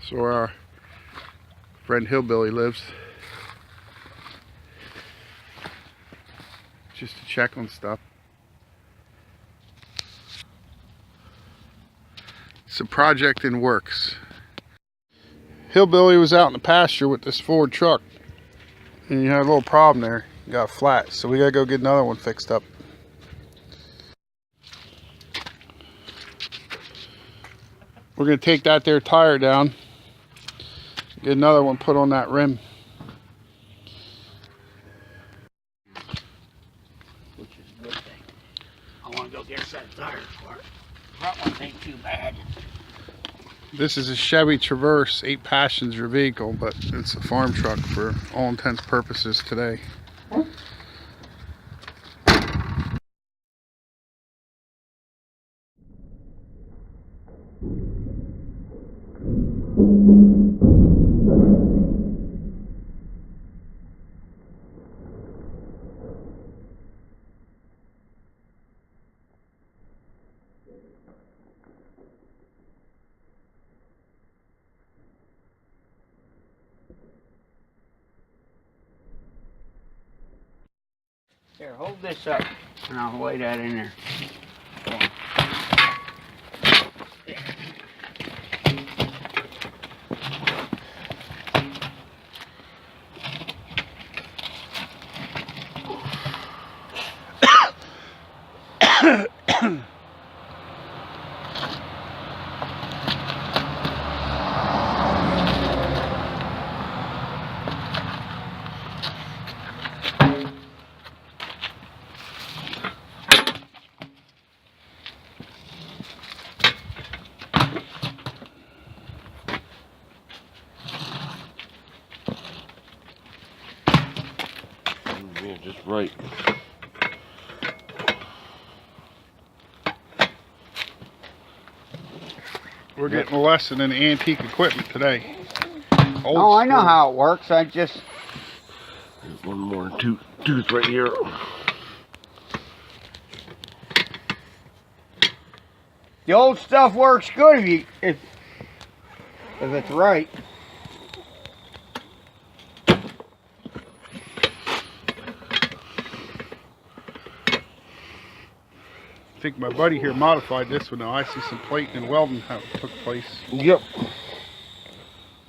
So our friend Hillbilly lives. Just to check on stuff. It's a project in works. Hillbilly was out in the pasture with this Ford truck, and you had a little problem there. It got flat, so we gotta go get another one fixed up. We're gonna take that there tire down, get another one put on that rim. Which is a good thing. I want to go get that tire for it. That one ain't too bad. This is a Chevy Traverse 8 passenger vehicle, but it's a farm truck for all intents and purposes today. Here, hold this up, and I'll lay that in there. Yeah, just right. We're getting a lesson in antique equipment today. Oh, I know how it works. I just... There's one more tooth right here. The old stuff works good if it's right. I think my buddy here modified this one now. I see some plating and welding how it took place. Yep.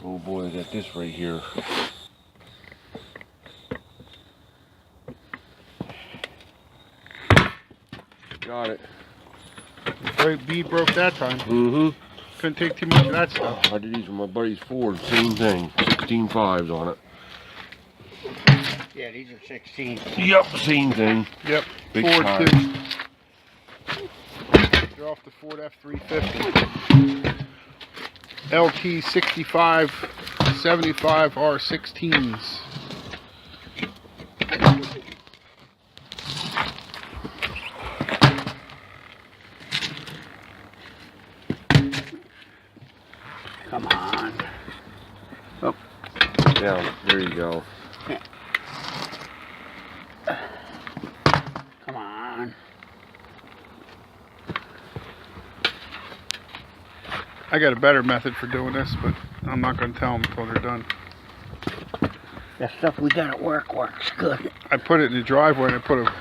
Oh boy, I got this right here. Got it. Right, BEAD broke that time. Mm-hmm. Couldn't take too much of that stuff. I did these with my buddy's Ford. Same thing. 16.5s on it. Yeah, these are 16. Yep, same thing. Yep. Big Ford tire. too. They're off the Ford F350. LT 65 75 R16s. Come on. Oh. Yeah, there you go. Come on. I got a better method for doing this, but I'm not going to tell them until they're done. That stuff we got at work works good. I put it in the driveway and I put a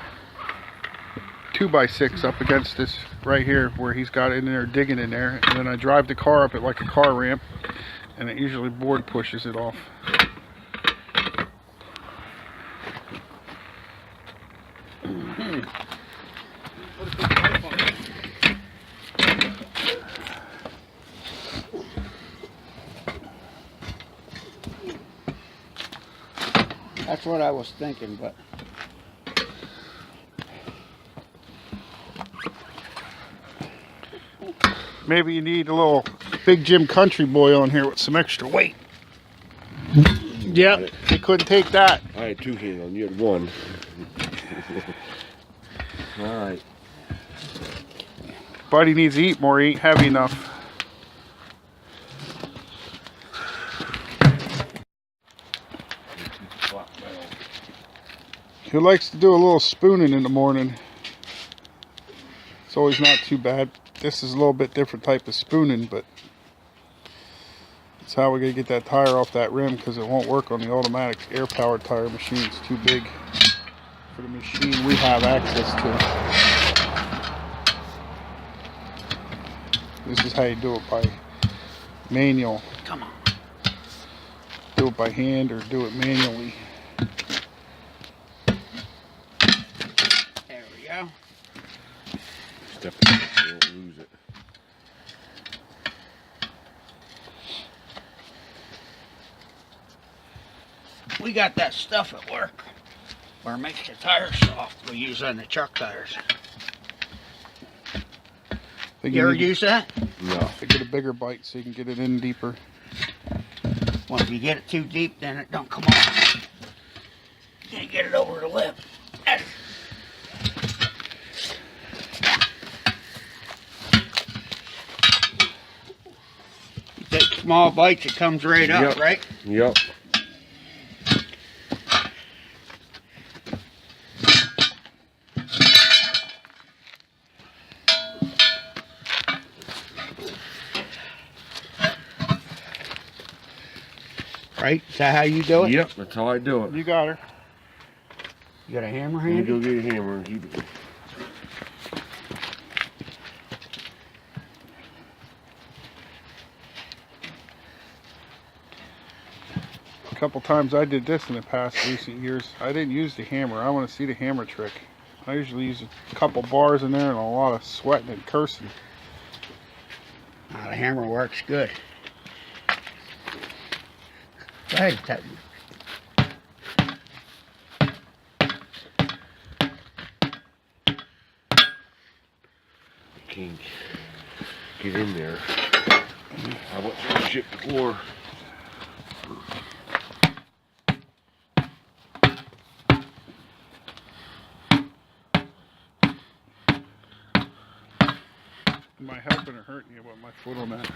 2x6 up against this right here where he's got it in there digging in there, and then I drive the car up it like a car ramp, and it usually board pushes it off. That's what I was thinking, but Maybe you need a little Big Jim Country Boy on here with some extra weight. Yep, they couldn't take that. I had two hands on. You had one. All right. Buddy needs to eat more. He ain't heavy enough. He likes to do a little spooning in the morning. It's always not too bad. This is a little bit different type of spooning, but That's how we're going to get that tire off that rim, because it won't work on the automatic air-powered tire machine. It's too big for the machine we have access to. This is how you do it by manual. Come on. Do it by hand or do it manually. There we go. Step it up so you won't lose it. We got that stuff at work where it makes the tires soft. We use on the truck tires. You ever use that? No. To get a bigger bite so you can get it in deeper. Well, if you get it too deep, then it don't come off. You can't get it over the lip. You take small bites, it comes right up, right? Yep. Right? Is that how you do it? Yep, that's how I do it. You got her. You got a hammer You handy? go get a hammer and keep it. A couple times I did this in the past recent years. I didn't use the hammer. I want to see the hammer trick. I usually use a couple bars in there and a lot of sweating and cursing. Oh, the hammer works good. Go ahead, Teddy. Can't get in there. How much of shit before? Am I helping or hurting you with my foot on that?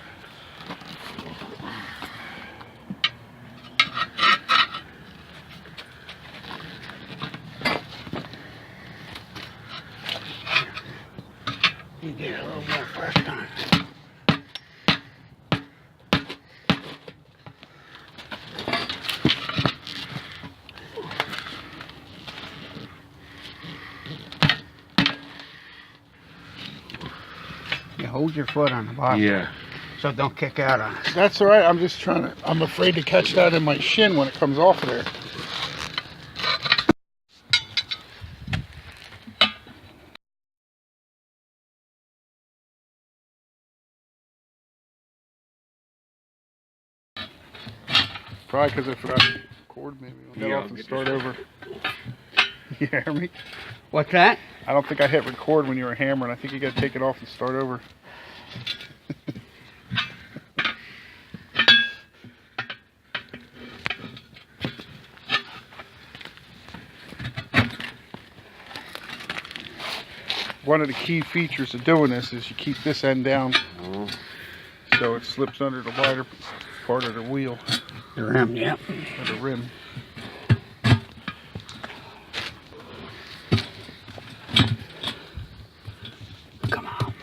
You get a little more first time. You hold your foot on the bottom. Yeah. So it don't kick out on us. That's all right. I'm just trying to. I'm afraid to catch that in my shin when it comes off of there. Probably because I forgot to record. Maybe I'll get off and start over. You hear me? What's that? I don't think I hit record when you were hammering. I think you got to take it off and start over. One of the key features of doing this is you keep this end down so it slips under the wider part of the wheel. The rim, yeah. Or the rim. Come on.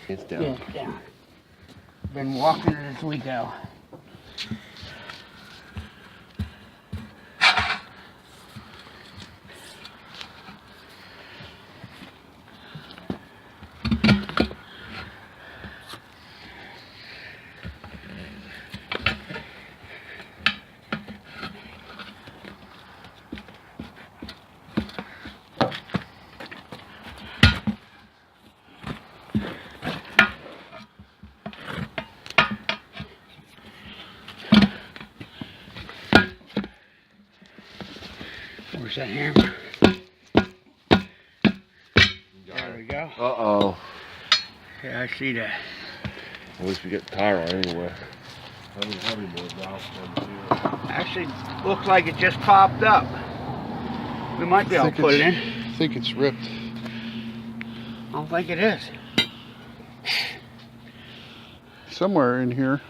It's down. Yeah, it's down. Been walking it as we go. Where's that hammer? There we go. Uh-oh. Yeah, I see that. At least we get the tire on anyway. How many more valves down here? Actually, looks like it just popped up. We might be able to put it in. I think it's ripped. I don't think it is. Somewhere in here,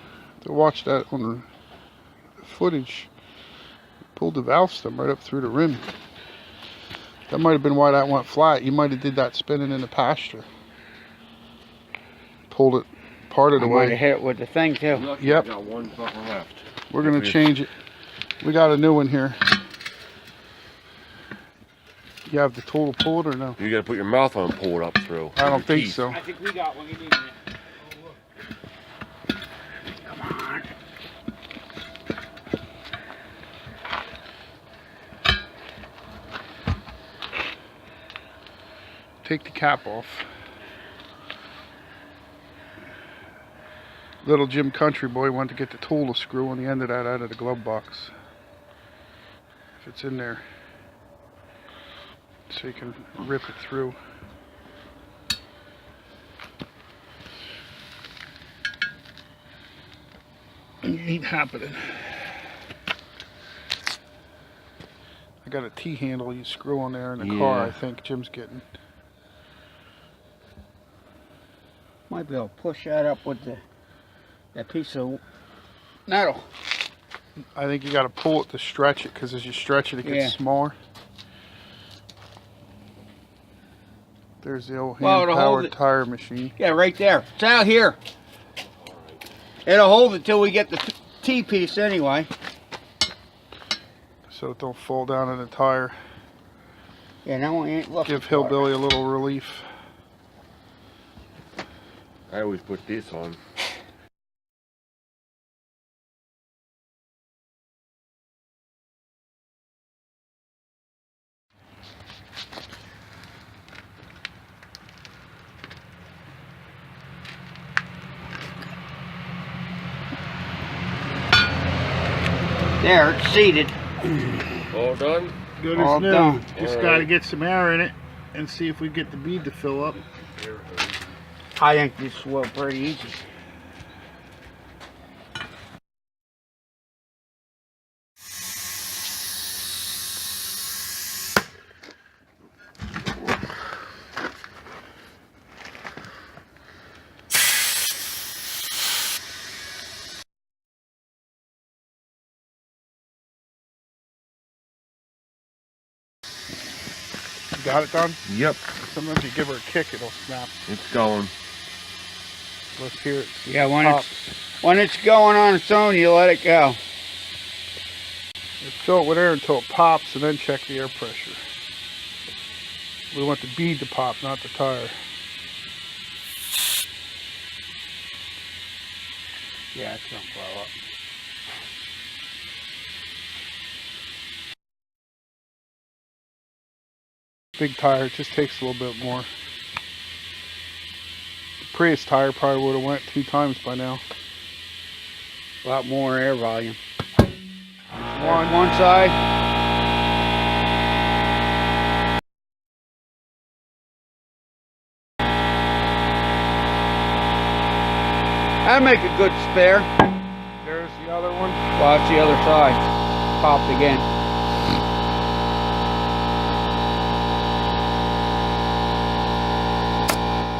to watch that on the footage, pulled the valve stem right up through the rim. That might have been why that went flat. You might have did that spinning in the pasture. Pulled it part of the I might way. have hit it with the thing too. Lucky Yep. we got one fucking left. We're gonna change it. We got a new one here. You have the tool to pull it or no? You gotta put your mouth on and pull it up through. I don't Your think teeth. so. I think we got one. You need it. Come on. Take the cap off. Little Jim Country Boy wanted to get the tool to screw on the end of that out of the glove box. If it's in there. So you can rip it through. Ain't happening. I got a T-handle you screw on there in the car, I think Jim's getting. Might be able to push that up with that piece of metal. I think you got to pull it to stretch it, because as you stretch it, it gets smaller. There's the old hand-powered tire machine. Yeah, right there. It's out here. It'll hold it till we get the T-piece anyway. So it don't fall down in the tire. Yeah, that one ain't looking Give Hillbilly a little relief. I always put this on. There, it's seated. All done? Good All as new. done. Just All got to right. get some air in it and see if we get the bead to fill up. I think this will pretty easy. You got it done? Yep. Sometimes you give her a kick, it'll snap. It's going. Let's hear it. Yeah, when Pops. when it's going on its own, you let it go. You fill it with air until it pops and then check the air pressure. We want the bead to pop, not the tire. Yeah, it's gonna blow up. Big tire, it just takes a little bit more. The Prius tire probably would have went 2 times by now. A lot more air volume. One side. That'd make a good spare. There's the other one. Watch the other side. Popped again.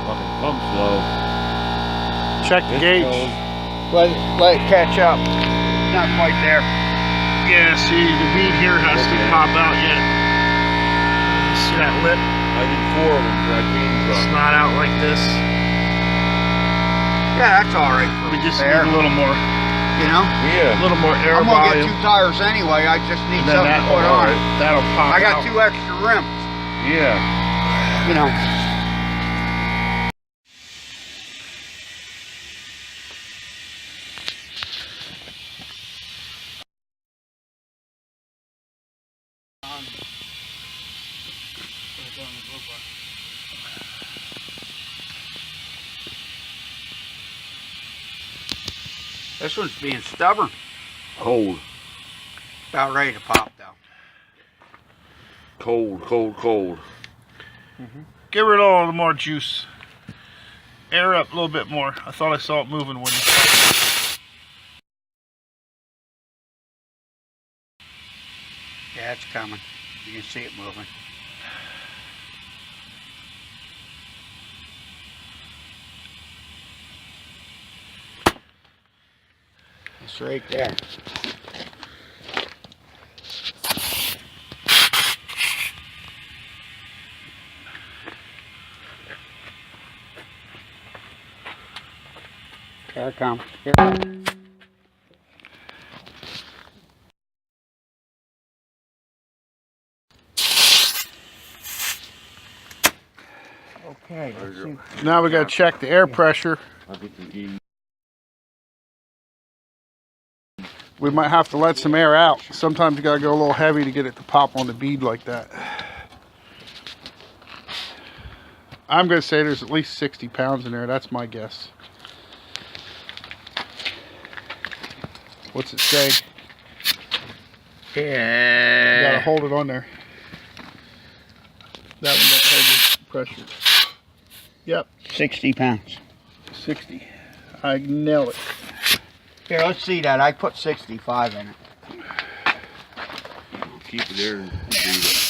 Fucking pump slow. Check the gauge. Let it catch up. Not quite there. Yeah, see, the bead here has to pop out yet. See that lip? I did 4 of them for that cane It's truck. not out like this. Yeah, that's all right. We just There. need a little more, You know? Yeah. little more air I'm gonna get volume. 2 tires anyway. I just need And then something to put on it. That'll pop I got out. 2 extra rims. Yeah. You know. This one's being stubborn. Cold. About ready to pop though. Cold, cold, cold. Give it all the more juice. air up a little bit more. I thought I saw it moving when Yeah, it's coming. You can see it moving. It's right there. Here it comes. Here. Okay, let's see. now we got to check the air pressure. I'll get the BEAD. We might have to let some air out. Sometimes you got to go a little heavy to get it to pop on the bead like that. I'm going to say there's at least 60 pounds in there. That's my guess. What's it say? Yeah. You got to hold it on there. That one don't hold the pressure. Yep, 60 pounds. 60. I nailed it. Here, let's see that. I put 65 in it. Keep it there and do that.